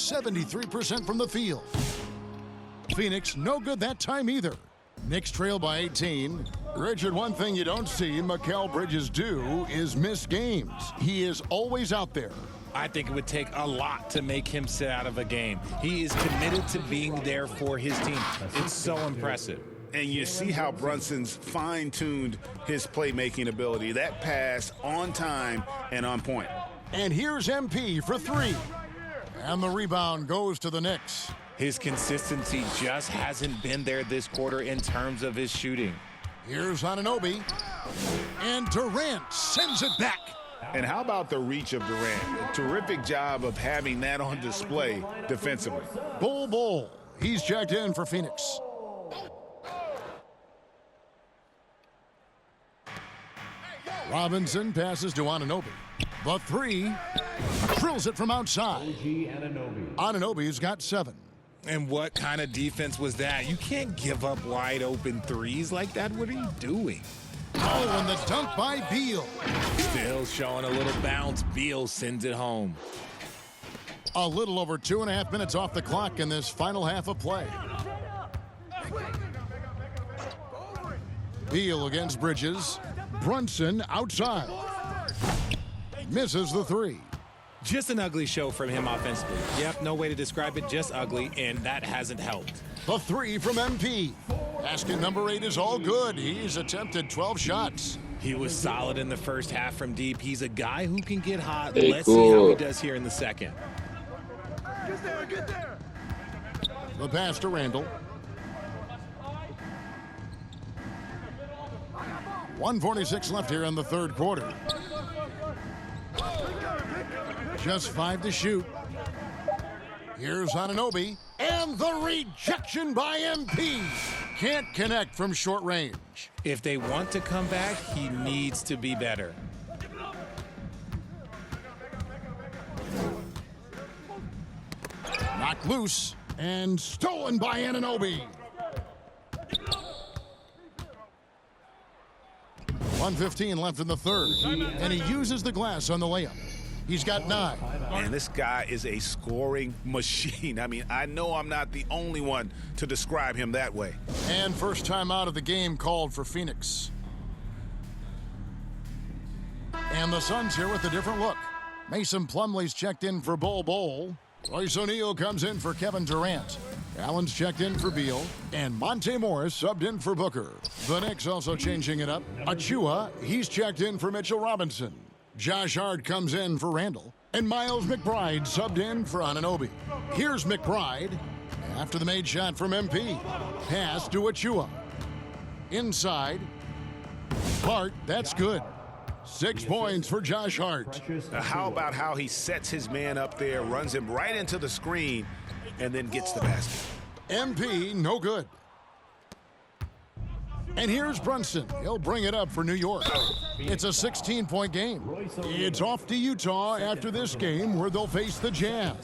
73% from the field. Phoenix, no good that time either. Knicks trail by 18. Richard, one thing you don't see Mikal Bridges do is miss games. He is always out there. I think it would take a lot to make him sit out of a game. He is committed to being there for his team. It's so impressive. And you see how Brunson's fine-tuned his playmaking ability. That pass on time and on point. And here's MP for three. And the rebound goes to the Knicks. His consistency just hasn't been there this quarter in terms of his shooting. Here's Anunoby. And Durant sends it back. And how about the reach of Durant? A terrific job of having that on display defensively. Bol. He's checked in for Phoenix. Robinson passes to Anunoby. The three. Drills it from outside. Anunoby's got 7. And what kind of defense was that? You can't give up wide open threes like that. What are you doing? Oh, and the dunk by Beal. Still showing a little bounce. Beal sends it home. A little over 2.5 minutes off the clock in this final half of play. Beal against Bridges. Brunson outside. Misses the three. Just an ugly show from him offensively. Yep, no way to describe it, just ugly, and that hasn't helped. The three from MP. Basket number 8 is all good. He's attempted 12 shots. He was solid in the first half from deep. He's a guy who can get hot. Let's see how he does here in the second. Get there. The pass to Randall. 1:46 left here in the third quarter. Just 5 to shoot. Here's Anunoby. And the rejection by MP. Can't connect from short range. If they want to come back, he needs to be better. Knocked loose and stolen by Anunoby. 1:15 left in the third. And he uses the glass on the layup. He's got 9. Man, this guy is a scoring machine. I mean, I know I'm not the only one to describe him that way. And first time out of the game called for Phoenix. And the Suns here with a different look. Mason Plumlee's checked in for Bol. Royce O'Neal comes in for Kevin Durant. Allen's checked in for Beal. And Monte Morris subbed in for Booker. The Knicks also changing it up. Achua, he's checked in for Mitchell Robinson. Josh Hart comes in for Randall. And Miles McBride subbed in for Anunoby. Here's McBride after the made shot from MP. Pass to Achua. Inside. Hart, that's good. 6 points for Josh Hart. Now, how about how he sets his man up there, runs him right into the screen, and then gets the basket? MP, no good. And here's Brunson. He'll bring it up for New York. It's a 16-point game. It's off to Utah after this game where they'll face the Jazz.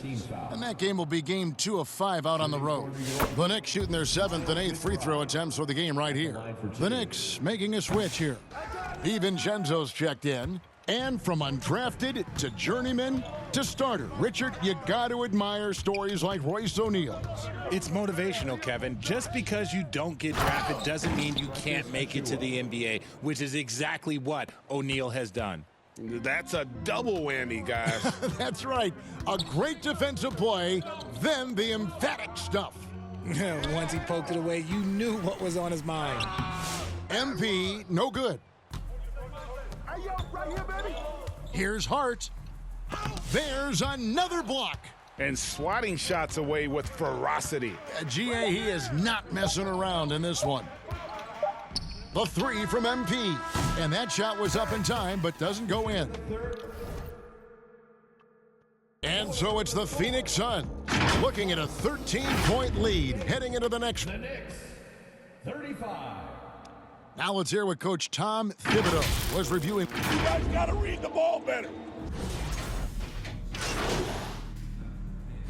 And that game will be game 2 of 5 out on the road. The Knicks shooting their 7th and 8th free throw attempts for the game right here. The Knicks making a switch here. DiVincenzo's checked in. And from undrafted to journeyman to starter, Richard, you got to admire stories like Royce O'Neal's. It's motivational, Kevin. Just because you don't get drafted doesn't mean you can't make it to the NBA, which is exactly what O'Neal has done. That's a double whammy, guys. That's right. A great defensive play, then the emphatic stuff. Once he poked it away, you knew what was on his mind. MP, no good. Right here, baby. Here's Hart. There's another block. And swatting shots away with ferocity. GA, he is not messing around in this one. The three from MP. And that shot was up in time, but doesn't go in. And so it's the Phoenix Suns looking at a 13-point lead heading into the next. The Knicks, 35. Now let's hear what Coach Tom Thibodeau was reviewing. You guys got to read the ball better.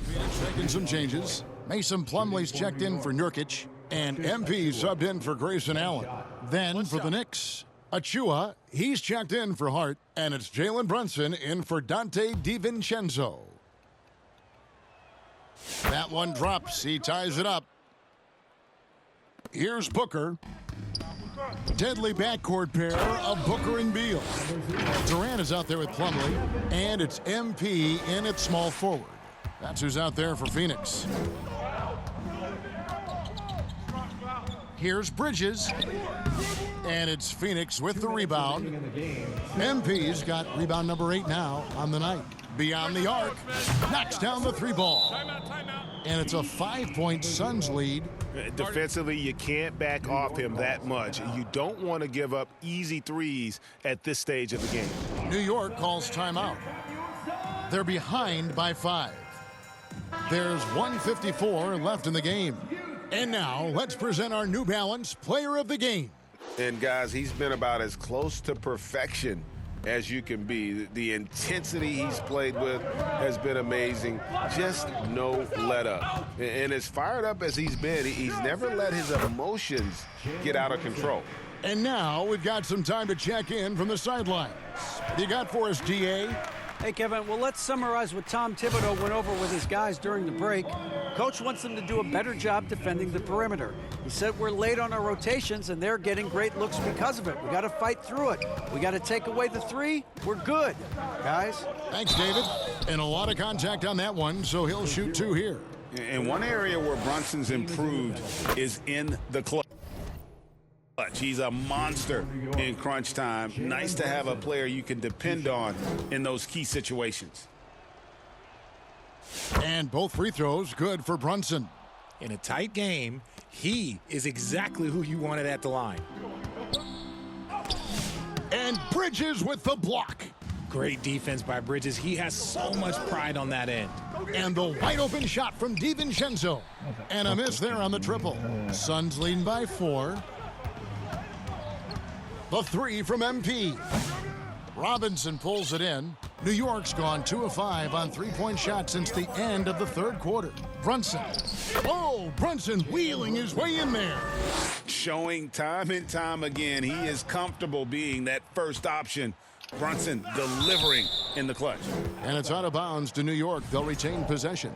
Phoenix making some changes. Mason Plumlee's checked in for Nurkic. And MP subbed in for Grayson Allen. Then for the Knicks, Achua, he's checked in for Hart. And it's Jalen Brunson in for Dante DiVincenzo. That one drops. He ties it up. Here's Booker. Deadly backcourt pair of Booker and Beal. Durant is out there with Plumlee, and it's MP in at small forward. That's who's out there for Phoenix. Here's Bridges, and it's Phoenix with the rebound. MP's got rebound number 8 now on the night. Beyond the arc, knocks down the 3 ball. And it's a 5-point Suns lead. Defensively, you can't back off him that much. You don't want to give up easy threes at this stage of the game. New York calls timeout. They're behind by 5. There's 1:54 left in the game. And now, let's present our New Balance Player of the Game. And, guys, he's been about as close to perfection as you can be. The intensity he's played with has been amazing. Just no let up. And as fired up as he's been, he's never let his emotions get out of control. And now we've got some time to check in from the sidelines. What do you got for us, DA? Hey, Kevin, well, let's summarize what Tom Thibodeau went over with his guys during the break. Coach wants them to do a better job defending the perimeter. He said we're late on our rotations, and they're getting great looks because of it. We got to fight through it. We got to take away the 3. We're good, guys. Thanks, David. And a lot of contact on that one, so he'll shoot 2 here. And one area where Brunson's improved is in the clutch. He's a monster in crunch time. Nice to have a player you can depend on in those key situations. And both free throws good for Brunson. In a tight game, he is exactly who you wanted at the line. And Bridges with the block. Great defense by Bridges. He has so much pride on that end. And the wide open shot from DiVincenzo. And a miss there on the triple. Suns leading by 4. The 3 from MP. Robinson pulls it in. New York's gone 2 of 5 on 3-point shots since the end of the 3rd quarter. Brunson. Oh, Brunson wheeling his way in there. Showing time and time again he is comfortable being that first option. Brunson delivering in the clutch. And it's out of bounds to New York. They'll retain possession.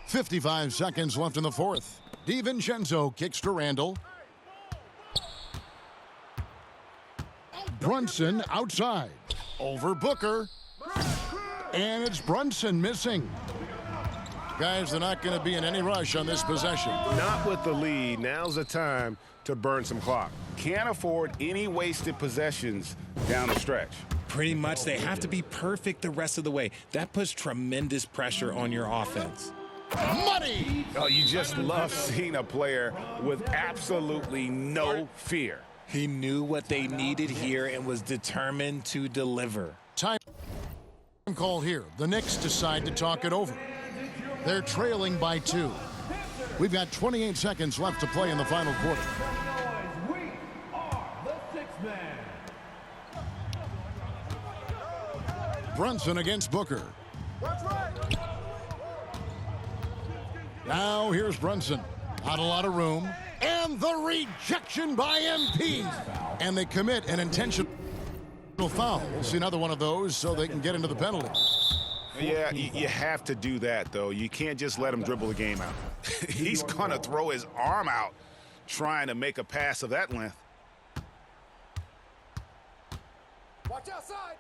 .55 seconds left in the 4th. DiVincenzo kicks to Randall. Brunson outside. Over Booker. And it's Brunson missing. Guys, they're not going to be in any rush on this possession. Not with the lead. Now's the time to burn some clock. Can't afford any wasted possessions down the stretch. Pretty much they have to be perfect the rest of the way. That puts tremendous pressure on your offense. Money! Oh, you just love seeing a player with absolutely no fear. He knew what they needed here and was determined to deliver. Time call here. The Knicks decide to talk it over. They're trailing by 2. We've got 28 seconds left to play in the final quarter. We are the 6th man. Brunson against Booker. Now here's Brunson. Not a lot of room. And the rejection by MP. And they commit an intentional foul. We'll see another one of those so they can get into the penalty. Yeah, you have to do that, though. You can't just let him dribble the game out. He's going to throw his arm out trying to make a pass of that length. Watch outside.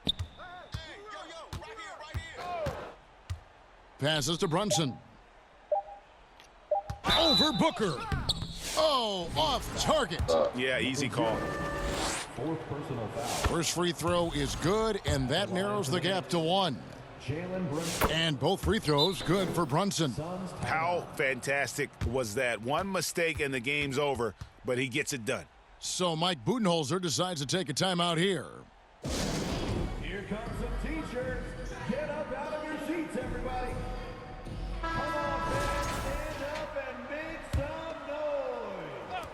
Hey, yo, right here. Passes to Brunson. Over Booker. Oh, off target. Yeah, easy call. 4th personal foul. First free throw is good, and that narrows the gap to 1. Jalen Brunson. And both free throws good for Brunson. How fantastic was that? One mistake and the game's over, but he gets it done. So Mike Budenholzer decides to take a timeout here. Here comes some T-shirts. Get up out of your seats, everybody. Come on, fans, stand up and make some noise.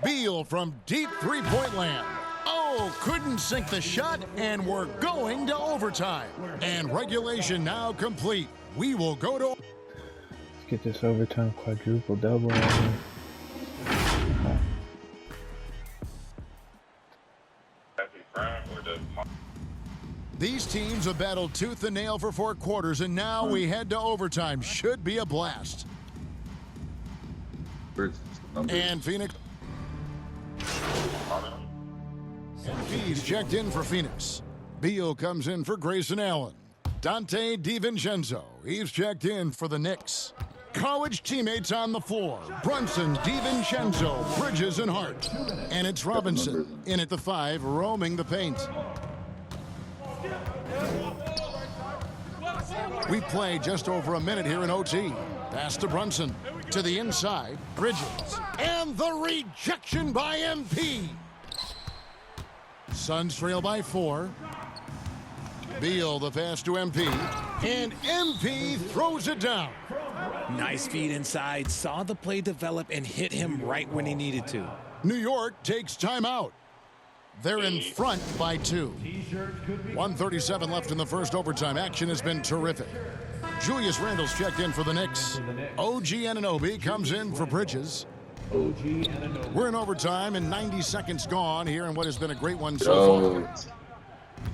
Beal from deep three-point land. Oh, couldn't sink the shot, and we're going to overtime. And regulation now complete. We will go to... Let's get this overtime quadruple double on here. These teams have battled tooth and nail for 4 quarters, and now we head to overtime. Should be a blast. And Phoenix. And Fees checked in for Phoenix. Beal comes in for Grayson Allen. Dante DiVincenzo, he's checked in for the Knicks. College teammates on the floor. Brunson, DiVincenzo, Bridges, and Hart. And it's Robinson in at the 5, roaming the paint. We play just over a minute here in OT. Pass to Brunson. To the inside, Bridges. And the rejection by MP. Suns trail by 4. Beal the pass to MP. And MP throws it down. Nice feed inside. Saw the play develop and hit him right when he needed to. New York takes timeout. They're in front by 2. 1:37 left in the first overtime. Action has been terrific. Julius Randle's checked in for the Knicks. OG Anunoby comes in for Bridges. We're in overtime and 90 seconds gone here in what has been a great one so far.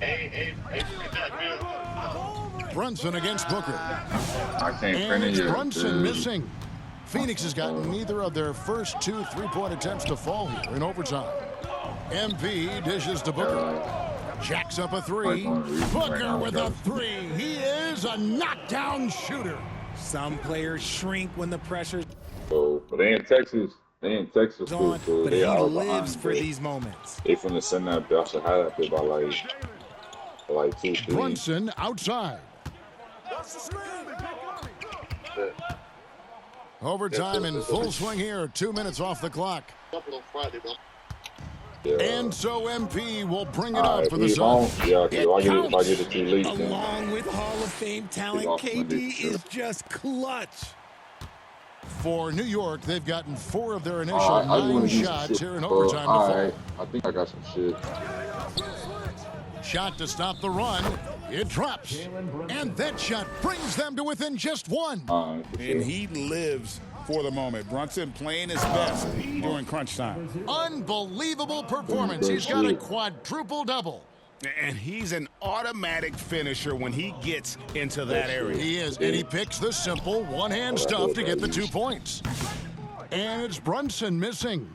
Brunson against Booker. I can't And finish it's it. Brunson missing. Phoenix has gotten neither of their first 2 3-point attempts to fall here in overtime. MP dishes to Booker. Jacks up a 3. Booker with a 3. He is a knockdown shooter. Some players shrink when the pressure's So, but they in Texas. They in Texas too, on, so but they he all lives behind. for these moments. They finna send that. I should have that bit by like 2, 3. Brunson outside. Overtime in full swing here. 2 minutes off the clock. Yeah. And so MP will bring it All up right, for the leave on. Suns. Yeah, okay. If I get it too late, then Along with Hall of Fame talent, off my KD dick, is just clutch. For New York, they've gotten 4 of their initial I just 9 wanna do some shots shit. here in overtime to All fall. right, I think I got some shit. Shot to stop the run. It drops. And that shot brings them to within just 1. All right, for And sure. he lives for the moment. Brunson playing his best during crunch time. Unbelievable performance. He's got a quadruple double. And he's an automatic finisher when he gets into that area. He is, and he picks the simple one-hand stuff to get the 2 points. And it's Brunson missing.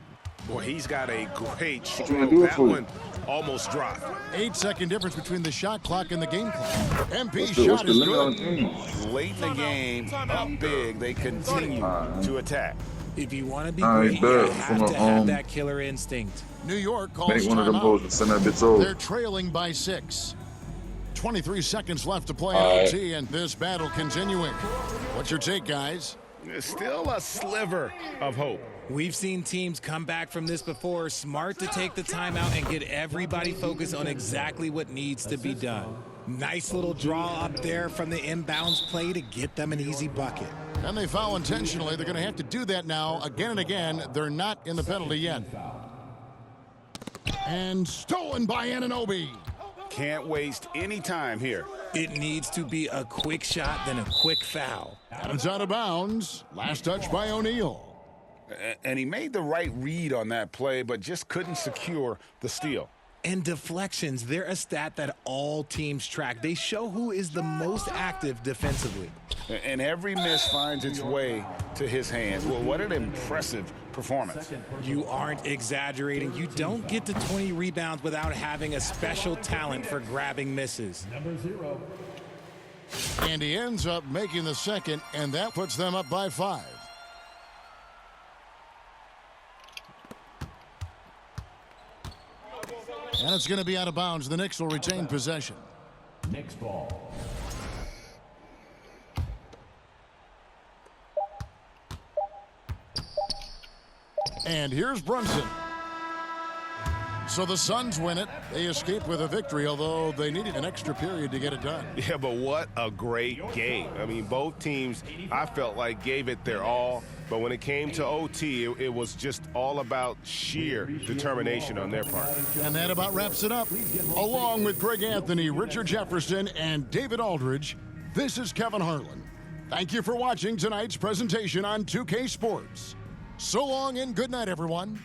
Boy, he's got a great gonna stroke. do it That for you? one almost dropped. 8-second difference between the shot clock and the game clock. MP's What's shot the is limit on the good. game? Late in the game, up big, they continue to attack. If you want to be All right, great, bet. you have From to the, have that killer instinct. New York calls Make one of them timeout. hoes and send that bitch over. They're trailing by 6. 23 seconds left to play in All right. OT, and this battle continuing. What's your take, guys? There's still a sliver of hope. We've seen teams come back from this before. Smart to take the timeout and get everybody focused on exactly what needs to be done. Nice little draw up there from the inbounds play to get them an easy bucket. And they foul intentionally. They're going to have to do that now again and again. They're not in the penalty yet. And stolen by Anunoby. Can't waste any time here. It needs to be a quick shot, then a quick foul. And it's out of bounds. Last touch by O'Neal. And he made the right read on that play, but just couldn't secure the steal. And deflections, they're a stat that all teams track. They show who is the most active defensively. And every miss finds its way to his hands. Well, what an impressive performance. You aren't exaggerating. You don't get to 20 rebounds without having a special talent for grabbing misses. And he ends up making the second, and that puts them up by 5. And it's going to be out of bounds. The Knicks will retain possession. Knicks ball. And here's Brunson. So the Suns win it. They escape with a victory, although they needed an extra period to get it done. Yeah, but what a great game. I mean, both teams, I felt like, gave it their all. But when it came to OT, it was just all about sheer determination on their part. And that about wraps it up. Along with Greg Anthony, Richard Jefferson, and David Aldridge, this is Kevin Harlan. Thank you for watching tonight's presentation on 2K Sports. So long and good night, everyone.